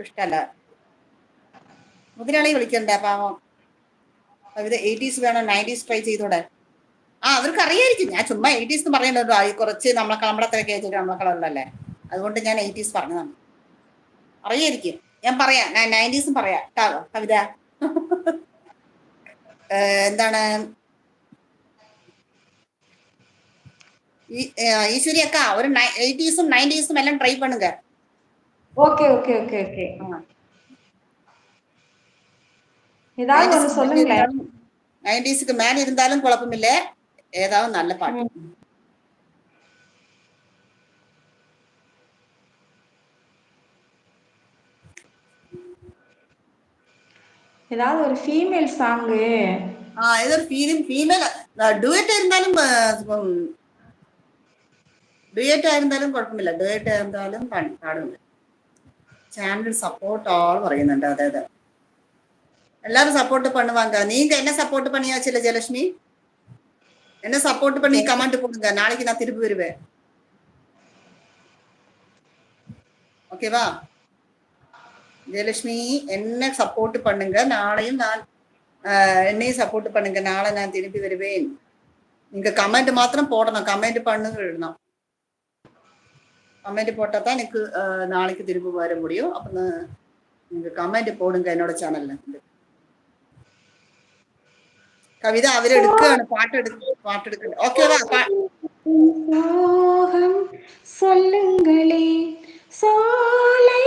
ഇഷ്ടമല്ല. മുതലാളി വിളിക്കണ്ടേ പാവം. കവിത 80s വേണോ 90s ട്രൈ ചെയ്തോടെ? അവർക്ക് അറിയായിരിക്കും. ഞാൻ ചുമ്മാ 80s എന്ന് പറയണ്ടല്ലോ, കുറച്ച് നമ്മുടെ അത്ര കേട്ടിട്ട് നമ്മളെ അതുകൊണ്ട് ഞാൻ 80s പറഞ്ഞതാണ്. അറിയായിരിക്കും. ഞാൻ പറയാം, ഞാൻ 90s പറയാം കവിത. എന്താണ് ஈஸ்வரி அக்கா, ஒரு 80s 90s எல்லாம் ட்ரை பண்ணுங்க. Okay okay okay okay. ஏதாவது ஒன்று சொல்லுங்களேன். 90ஸ்க்கு மேல இருந்தாலும் குழப்பம் இல்ல, ஏதாவது நல்ல பாட்டு. ஏதாவது ஒரு ஃபீமேல் சாங். ஏதோ ஒரு ஃபீமேல் டுயட்டா இருந்தாலும் കുഴപ്പമില്ല. ഡുയറ്റ് இருந்தாலும் പാടുന്നുണ്ട്. ചാനൽ സപ്പോർട്ട് ആൾ പറയുന്നുണ്ട്. അതെ അതെ, எல்லாரும் சப்போர்ட் பண்ணுவாங்க. நீங்க என்ன சப்போர்ட் பண்ணியாச்சு இல்ல ஜெயலட்சுமி? என்ன சப்போர்ட் பண்ணி கமெண்ட் போடுங்க, நாளைக்கு நான் திருப்பி வருவேன். ஓகேவா ஜெயலட்சுமி? என்ன சப்போர்ட் பண்ணுங்க, நாளையும் நான் என்னையும் சப்போர்ட் பண்ணுங்க, நாளை நான் திருப்பி வருவேன். நீங்க கமெண்ட் மாத்திரம் போடணும், கமெண்ட் பண்ணுங்க எழுதணும். கமெண்ட் போட்டா தான் எனக்கு நாளைக்கு திருப்பி வர முடியும். அப்ப நீங்க கமெண்ட் போடுங்க என்னோட சேனல்ல. கவிதா அவரெடுக்கான பாட்டு எடுக்கணும். ஓகேவா? சொல்லுங்களே சோலை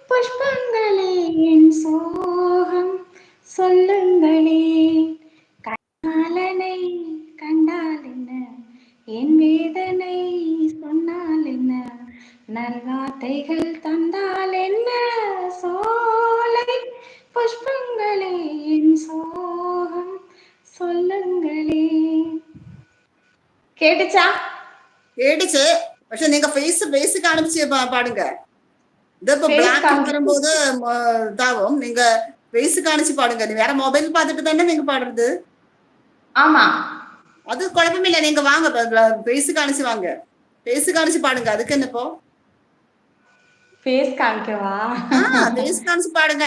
புஷ்பங்களே, என் சோகம் சொல்லுங்களே. கண்ணாலனை கண்டால் என்ன, என் வேதனை சொன்னால் என்ன, நல்வார்த்தைகள் தந்தால் என்ன, சோலை புஷ்பங்களே, என் சோகம் சொல்லுங்களே. കേട്ടിച്ചാ? കേട്ടിച്ച്. പക്ഷെ നിങ്ങൾ ഫേസ് കാണിച്ച് പാടുங்க. ഇതിപ്പോ ബ്ലാക്ക് வரும்போது இதாகும். நீங்க ஃபேஸ் காணிச்சு பாடுங்க. நீ வேற மொபைல் பார்த்துட்டு தானே நீங்க பாடுறது? ஆமா, அது குழப்பமில்லை. நீங்க வாங்க, ஃபேஸ் காணிச்சு வாங்க, ஃபேஸ் காணிச்சு பாடுங்க. அதுக்கு என்னப்போ ஃபேஸ் காமிக்கவா? ஃபேஸ் காணிச்சு பாடுங்க.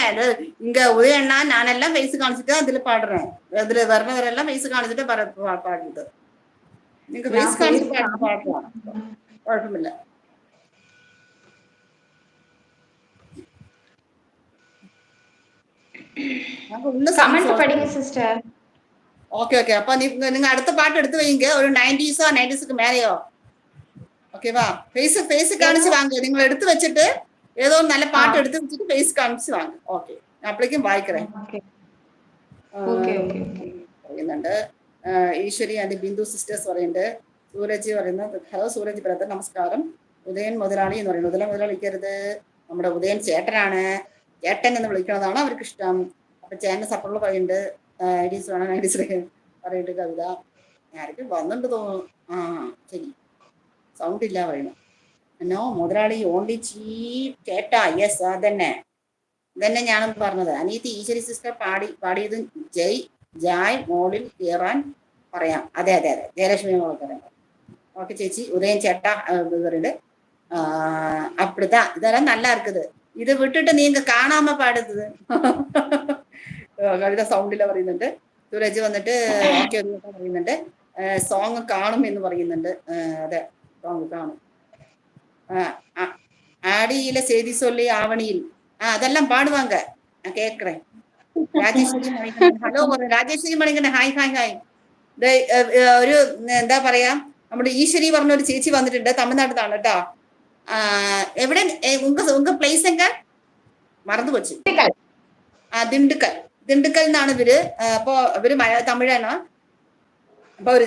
இங்க உதயண்ணா நானெல்லாம் ஃபேஸ் காணிச்சுட்டு அதுல பாடுறேன். அதுல வர்றவரெல்லாம் ஃபேஸ் காணிச்சுட்டு பாடுறது. நீங்க ஃபேஸ் காணிச்சு பாடலாம், குழப்பமில்லை. கமெண்ட் படிங்க சிஸ்டர். Okay okay. அப்ப நீங்க அடுத்த பாட்டு எடுத்து வைங்க, ஒரு 90s 90ஸ்க்கு மேலயோ. ஓகேவா? ஃபேஸ் காணிச்சு வாங்க. நீங்க எடுத்து வச்சுட்டு ஏதோ நல்ல பாட்டு எடுத்து வச்சுட்டு ஃபேஸ் காணிச்சு வாங்க. ஓகே, அப்பளைக்கும் வாய்க்கிறேன். പറയുന്നുണ്ട്. ഈശ്വരി ആൻഡ് ബിന്ദു സിസ്റ്റേഴ്സ് പറയുന്നുണ്ട്. സൂരജ് പറയുന്നത് ഹലോ സൂരജ് ബ്രദർ നമസ്കാരം. ഉദയൻ മുതലാളി എന്ന് പറയുന്നത്. ഉദയൻ മുതലാളി വിളിക്കരുത്, നമ്മുടെ ഉദയൻ ചേട്ടനാണ്. ചേട്ടൻ എന്ന് വിളിക്കുന്നതാണ് അവർക്ക് ഇഷ്ടം. അപ്പൊ ചേട്ടൻ സപ്പോർട്ട് പറയുന്നുണ്ട്. 90s വേണം 90s പറയുന്നുണ്ട് കവിത. ആരൊക്കെ വന്നിട്ട് തോന്നുന്നു. ശരി, സൗണ്ട് ഇല്ല പറയുന്നു. എന്നോ മുതലാളി ഓൺലി ചീപ്പ് ചേട്ടാ. യെസ്, അതന്നെ ഇതന്നെ ഞാനും പറഞ്ഞത്. അനിയത്തി ഈശ്വരി സിസ്റ്റർ പാടിയത് ജായ് മോളിൽ കയറാൻ പറയാം. അതെ അതെ അതെ, ജയലക്ഷ്മി മോൾ പറയാം. ഓക്കെ ചേച്ചി. ഉദയൻ ചേട്ടാ പറയുന്നുണ്ട്. அப்படிதான், இதெல்லாம் நல்லா இருக்குது. ഇത് വിട്ടിട്ട് നീങ്ക കാണാമ പാടുന്നത്. കവിത സൗണ്ടില പറയുന്നുണ്ട്. സൂരജ് വന്നിട്ട് ഓക്കെ പറയുന്നുണ്ട്. സോങ് കാണും എന്ന് പറയുന്നുണ്ട്. അതെ, സോങ് കാണും. ஆடியில செய்தி சொல்லி ஆவணியில் அதெல்லாம் பாடுவாங்க, நான் கேட்கிறேன். Rajeshwari Manikandan, hello Rajeshwari Manikandan, hi hi hi. ഒരു എന്താ പറയാ, നമ്മുടെ ഈശ്വരി പറഞ്ഞ ഒരു ചേച്ചി വന്നിട്ടുണ്ട്, തമിഴ്നാട്ടിലാണ് കേട്ടോ. എവിടെ ഉങ്ക പ്ലേസ് എങ്ക മറന്നു പോச்சு. ദിണ്ടുക്കൽ എന്നാണ് ഇവര്. അപ്പൊ ഇവര് തമിഴാണ്. അപ്പൊ ഒരു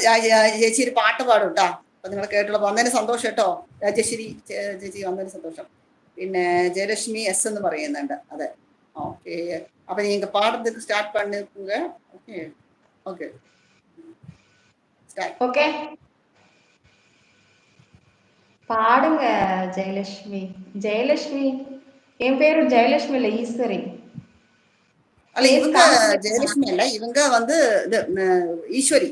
ചേച്ചി ഒരു പാട്ട് പാടും കേട്ടോ. അപ്പൊ നിങ്ങൾ കേട്ടുള്ള വന്നതിന് സന്തോഷം കേട്ടോ. രാജേശ്വരി ചേച്ചി വന്നതിന് സന്തോഷം. പിന്നെ ജയലക്ഷ്മി എസ് എന്ന് പറയുന്നുണ്ട്. അതെ, ഓക്കെ. அப்ப நீங்க பாடுறதுக்கு ஸ்டார்ட் பண்ணுங்க. Okay okay start. ஓகே, பாடுங்க ஜெயலட்சுமி. ஜெயலட்சுமி, என் பேரு ஜெயலட்சுமி இல்ல, ஈஸ்வரி. அல்ல, இவங்க ஜெயலட்சுமி இல்ல, இவங்க வந்து ஈஸ்வரி.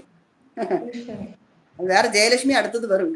வேற ஜெயலட்சுமி அடுத்தது வரும்.